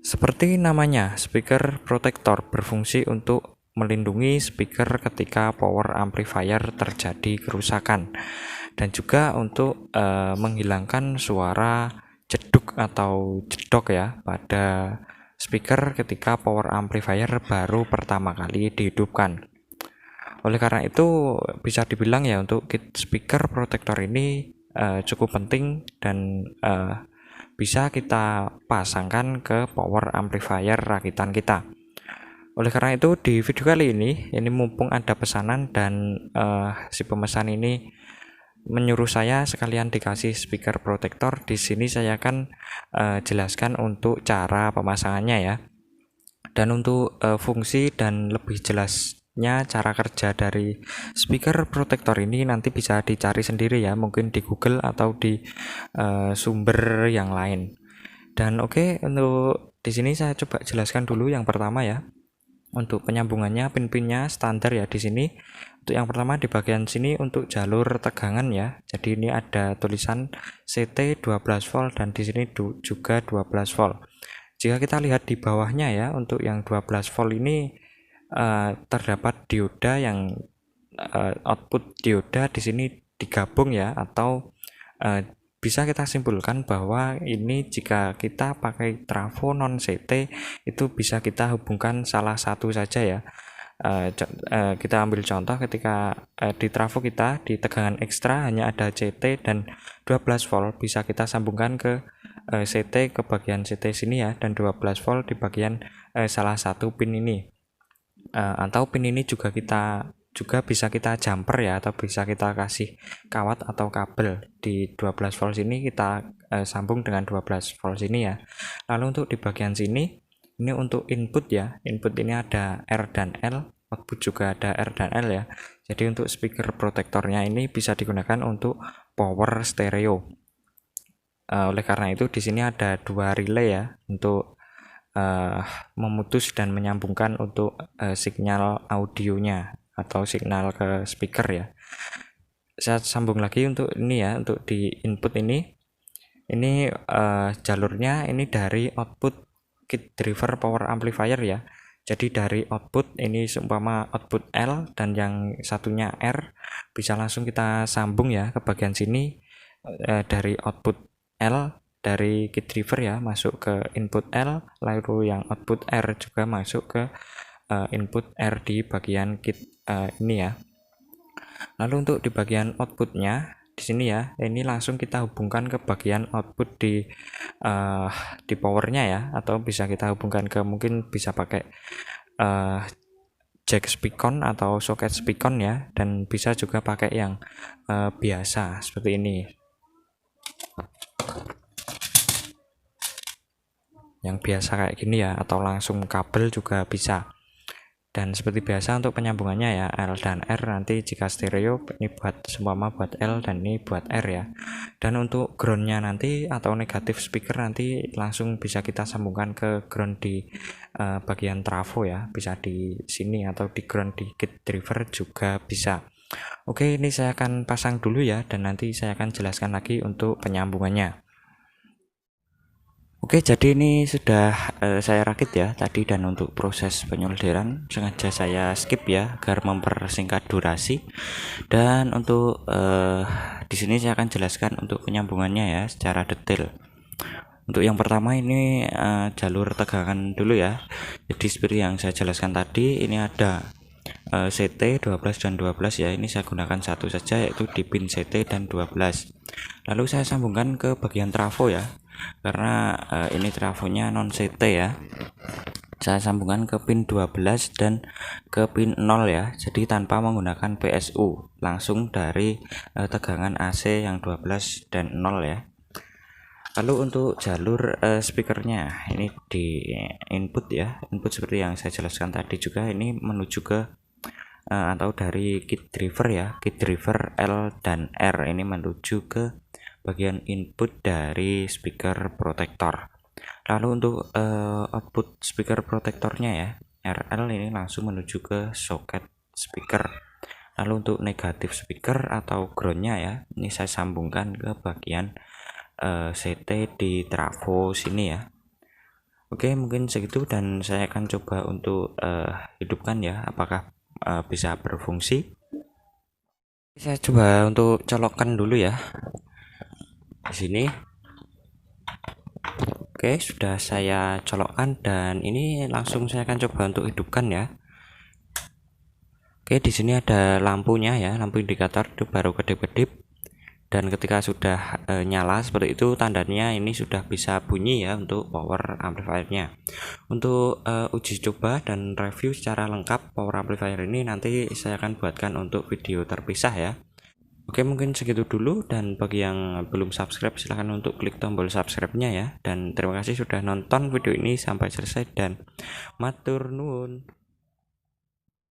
Seperti namanya, speaker protector berfungsi untuk melindungi speaker ketika power amplifier terjadi kerusakan dan juga untuk menghilangkan suara jeduk atau jedok ya pada speaker ketika power amplifier baru pertama kali dihidupkan. Oleh karena itu bisa dibilang ya untuk kit speaker protector ini cukup penting dan bisa kita pasangkan ke power amplifier rakitan kita. Oleh karena itu di video kali ini mumpung ada pesanan dan si pemesan ini menyuruh saya sekalian dikasih speaker protector. Di sini saya akan jelaskan untuk cara pemasangannya ya. Dan untuk fungsi dan lebih jelasnya cara kerja dari speaker protector ini nanti bisa dicari sendiri ya, mungkin di Google atau di sumber yang lain. Dan oke, untuk di sini saya coba jelaskan dulu yang pertama ya. Untuk penyambungannya pin-pinnya standar ya di sini. Untuk yang pertama di bagian sini untuk jalur tegangan ya. Jadi ini ada tulisan CT 12 volt dan di sini juga 12 volt. Jika kita lihat di bawahnya ya, untuk yang 12 volt ini terdapat dioda yang output dioda di sini digabung ya, atau bisa kita simpulkan bahwa ini jika kita pakai trafo non CT itu bisa kita hubungkan salah satu saja ya. Kita ambil contoh ketika di trafo kita di tegangan ekstra hanya ada CT dan 12 volt, bisa kita sambungkan ke CT ke bagian CT sini ya, dan 12 volt di bagian salah satu pin ini. Atau pin ini juga bisa kita jumper ya, atau bisa kita kasih kawat atau kabel di 12 volt sini, kita sambung dengan 12 volt sini ya. Lalu untuk di bagian sini ini untuk input ya, input ini ada R dan L, output juga ada R dan L ya. Jadi untuk speaker protektornya ini bisa digunakan untuk power stereo. Oleh karena itu di sini ada dua relay ya untuk memutus dan menyambungkan untuk sinyal audionya atau signal ke speaker ya. Saya sambung lagi untuk ini ya, untuk di input ini jalurnya ini dari output kit driver power amplifier ya. Jadi dari output ini seumpama output L dan yang satunya R, bisa langsung kita sambung ya ke bagian sini dari output L dari kit driver ya masuk ke input L, lalu yang output R juga masuk ke input R di bagian kit ini ya. Lalu untuk di bagian outputnya di sini ya, ini langsung kita hubungkan ke bagian output di powernya ya, atau bisa kita hubungkan ke, mungkin bisa pakai jack speakon atau socket speakon ya, dan bisa juga pakai yang biasa seperti ini, yang biasa kayak gini ya, atau langsung kabel juga bisa. Dan seperti biasa untuk penyambungannya ya, L dan R nanti jika stereo ini buat seumpama buat L dan ini buat R ya. Dan untuk groundnya nanti atau negatif speaker nanti langsung bisa kita sambungkan ke ground di bagian trafo ya, bisa di sini atau di ground di kit driver juga bisa. Oke, ini saya akan pasang dulu ya, dan nanti saya akan jelaskan lagi untuk penyambungannya. Oke, jadi ini sudah saya rakit ya tadi, dan untuk proses penyolderan sengaja saya skip ya agar mempersingkat durasi. Dan untuk di sini saya akan jelaskan untuk penyambungannya ya secara detail. Untuk yang pertama ini jalur tegangan dulu ya. Jadi seperti yang saya jelaskan tadi, ini ada CT 12 dan 12 ya. Ini saya gunakan satu saja, yaitu di pin CT dan 12. Lalu saya sambungkan ke bagian trafo ya, karena ini trafonya non CT ya. Saya sambungkan ke pin 12 dan ke pin 0 ya, jadi tanpa menggunakan PSU, langsung dari tegangan AC yang 12 dan 0 ya. Lalu untuk jalur speakernya ini di input ya, input seperti yang saya jelaskan tadi juga, ini menuju ke atau dari kit driver ya, kit driver L dan R ini menuju ke bagian input dari speaker protector. Lalu untuk output speaker protectornya ya, RL ini langsung menuju ke socket speaker. Lalu untuk negatif speaker atau groundnya ya, ini saya sambungkan ke bagian CT di trafo sini ya. Oke, mungkin segitu dan saya akan coba untuk hidupkan ya, apakah bisa berfungsi. Saya coba untuk colokkan dulu ya di sini. Oke, sudah saya colokkan dan ini langsung saya akan coba untuk hidupkan ya. Oke, di sini ada lampunya ya, lampu indikator itu baru kedip-kedip. Dan ketika sudah nyala seperti itu, tandanya ini sudah bisa bunyi ya untuk power amplifiernya. Untuk uji coba dan review secara lengkap power amplifier ini nanti saya akan buatkan untuk video terpisah ya. Oke, mungkin segitu dulu, dan bagi yang belum subscribe silahkan untuk klik tombol subscribe-nya ya. Dan terima kasih sudah nonton video ini sampai selesai dan matur nuwun.